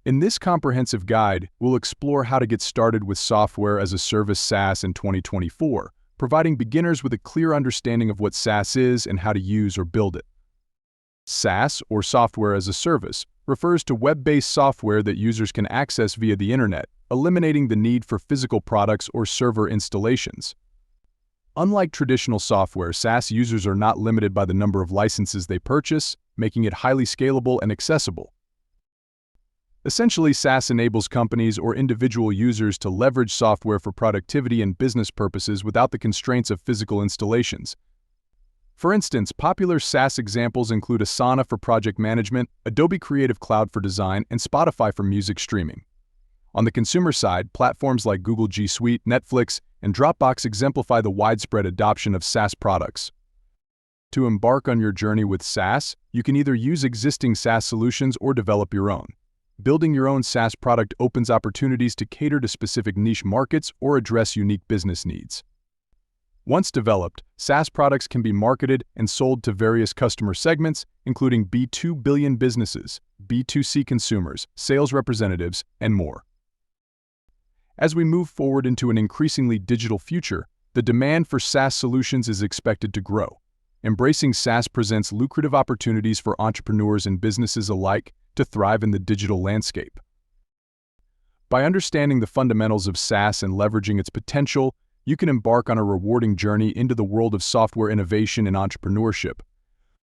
In this comprehensive guide, we'll explore how to get started with software as a service SaaS in 2024, providing beginners with a clear understanding of what SaaS is and how to use or build it. SaaS, or software as a service, refers to web-based software that users can access via the internet, eliminating the need for physical products or server installations. Unlike traditional software, SaaS users are not limited by the number of licenses they purchase, making it highly scalable and accessible. Essentially, SaaS enables companies or individual users to leverage software for productivity and business purposes without the constraints of physical installations. For instance, popular SaaS examples include Asana for project management, Adobe Creative Cloud for design, and Spotify for music streaming. On the consumer side, platforms like Google G Suite, Netflix, and Dropbox exemplify the widespread adoption of SaaS products. To embark on your journey with SaaS, you can either use existing SaaS solutions or develop your own. Building your own SaaS product opens opportunities to cater to specific niche markets or address unique business needs. Once developed, SaaS products can be marketed and sold to various customer segments, including B2 billion businesses, B2C consumers, sales representatives, and more. As we move forward into an increasingly digital future, the demand for SaaS solutions is expected to grow. Embracing SaaS presents lucrative opportunities for entrepreneurs and businesses alike to thrive in the digital landscape. By understanding the fundamentals of SaaS and leveraging its potential, you can embark on a rewarding journey into the world of software innovation and entrepreneurship.